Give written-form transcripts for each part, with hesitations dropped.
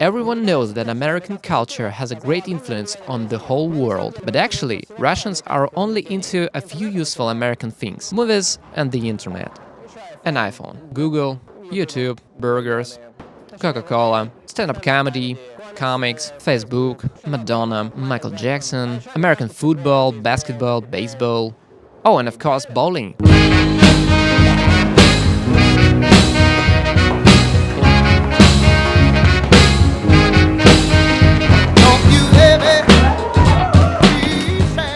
Everyone knows that American culture has a great influence on the whole world, but actually, Russians are only into a few useful American things: movies and the internet. An iPhone, Google, YouTube, burgers, Coca-Cola, stand-up comedy, comics, Facebook, Madonna, Michael Jackson, American football, basketball, baseball. Oh, and of course, bowling.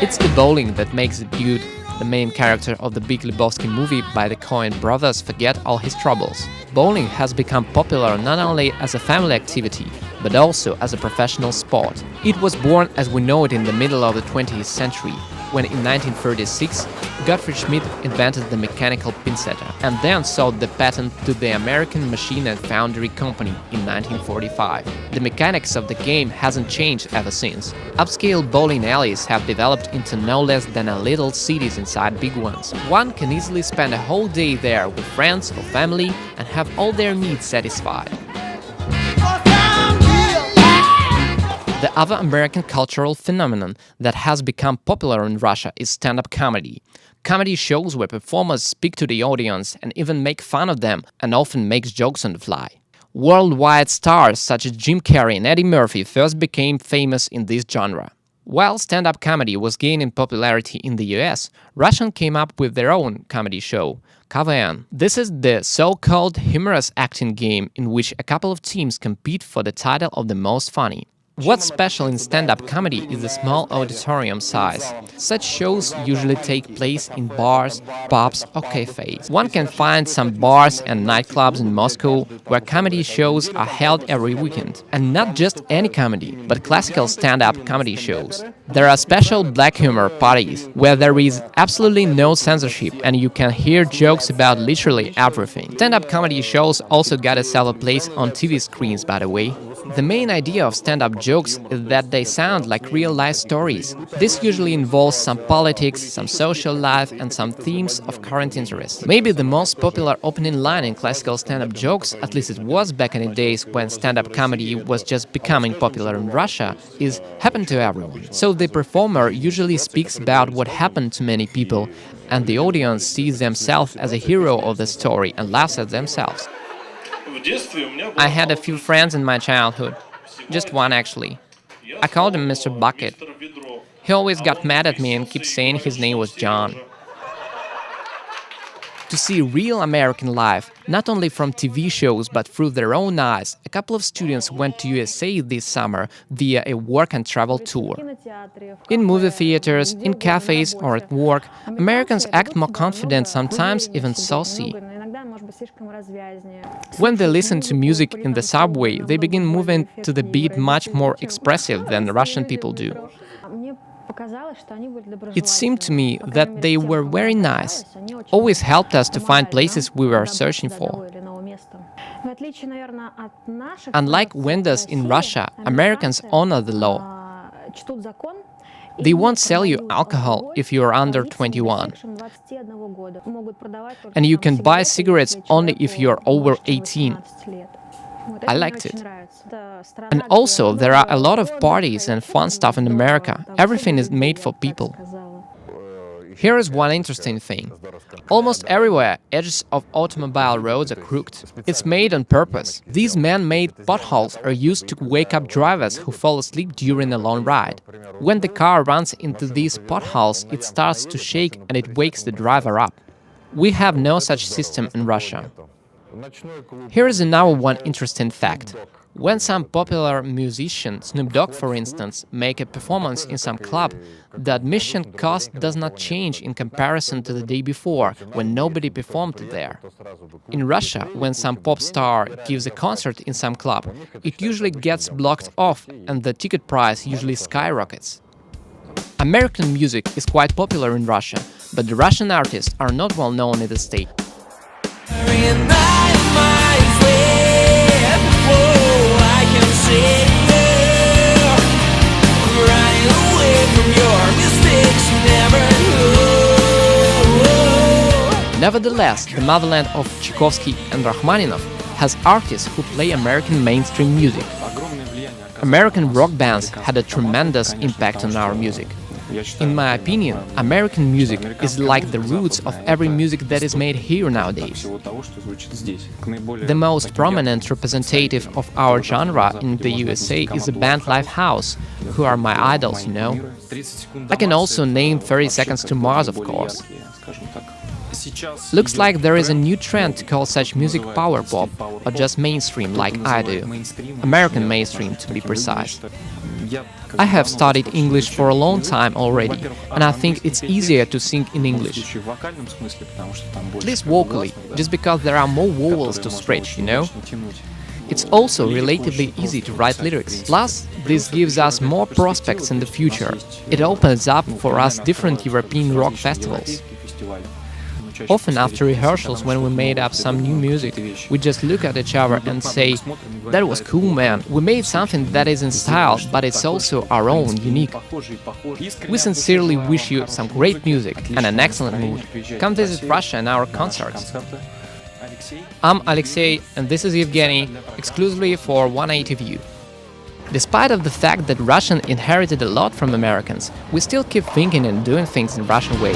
It's the bowling that makes the dude, the main character of the Big Lebowski movie by the Coen brothers, forget all his troubles. Bowling has become popular not only as a family activity, but also as a professional sport. It was born as we know it in the middle of the 20th century, when in 1936 Gottfried Schmidt invented the mechanical pinsetter and then sold the patent to the American Machine and Foundry Company in 1945. The mechanics of the game hasn't changed ever since. Upscale bowling alleys have developed into no less than a little cities inside big ones. One can easily spend a whole day there with friends or family and have all their needs satisfied. The other American cultural phenomenon that has become popular in Russia is stand-up comedy. Comedy shows where performers speak to the audience and even make fun of them and often makes jokes on the fly. Worldwide stars such as Jim Carrey and Eddie Murphy first became famous in this genre. While stand-up comedy was gaining popularity in the US, Russians came up with their own comedy show, KVN. This is the so-called humorous acting game in which a couple of teams compete for the title of the most funny. What's special in stand-up comedy is the small auditorium size. Such shows usually take place in bars, pubs or cafes. One can find some bars and nightclubs in Moscow where comedy shows are held every weekend. And not just any comedy, but classical stand-up comedy shows. There are special black humor parties where there is absolutely no censorship and you can hear jokes about literally everything. Stand-up comedy shows also got itself a place on TV screens, by the way. The main idea of stand-up jokes is that they sound like real-life stories. This usually involves some politics, some social life and some themes of current interest. Maybe the most popular opening line in classical stand-up jokes, at least it was back in the days when stand-up comedy was just becoming popular in Russia, is "happened to everyone." So the performer usually speaks about what happened to many people and the audience sees themselves as a hero of the story and laughs at themselves. I had a few friends in my childhood. Just one, actually. I called him Mr. Bucket. He always got mad at me and kept saying his name was John. To see real American life, not only from TV shows but through their own eyes, a couple of students went to USA this summer via a work and travel tour. In movie theaters, in cafes or at work, Americans act more confident, sometimes even saucy. When they listen to music in the subway, they begin moving to the beat much more expressive than Russian people do. It seemed to me that they were very nice, always helped us to find places we were searching for. Unlike vendors in Russia, Americans honor the law. They won't sell you alcohol if you are under 21. And you can buy cigarettes only if you are over 18. I liked it. And also, there are a lot of parties and fun stuff in America. Everything is made for people. Here is one interesting thing. Almost everywhere, edges of automobile roads are crooked. It's made on purpose. These man-made potholes are used to wake up drivers who fall asleep during a long ride. When the car runs into these potholes, it starts to shake and it wakes the driver up. We have no such system in Russia. Here is another one interesting fact. When some popular musician, Snoop Dogg for instance, make a performance in some club, the admission cost does not change in comparison to the day before, when nobody performed there. In Russia, when some pop star gives a concert in some club, it usually gets blocked off and the ticket price usually skyrockets. American music is quite popular in Russia, but the Russian artists are not well known in the state. Nevertheless, the motherland of Tchaikovsky and Rachmaninoff has artists who play American mainstream music. American rock bands had a tremendous impact on our music. In my opinion, American music is like the roots of every music that is made here nowadays. The most prominent representative of our genre in the USA is the band Lifehouse, who are my idols, you know. I can also name 30 Seconds to Mars, of course. Looks like there is a new trend to call such music power pop, or just mainstream like I do. American mainstream, to be precise. I have studied English for a long time already, and I think it's easier to sing in English. At least vocally, just because there are more vowels to stretch, you know? It's also relatively easy to write lyrics. Plus, this gives us more prospects in the future. It opens up for us different European rock festivals. Often after rehearsals, when we made up some new music, we just look at each other and say, "That was cool, man, we made something that is in style, but it's also our own, unique." We sincerely wish you some great music and an excellent mood. Come visit Russia and our concerts. I'm Alexey, and this is Evgeny, exclusively for 180 View. Despite of the fact that Russian inherited a lot from Americans, we still keep thinking and doing things in Russian way.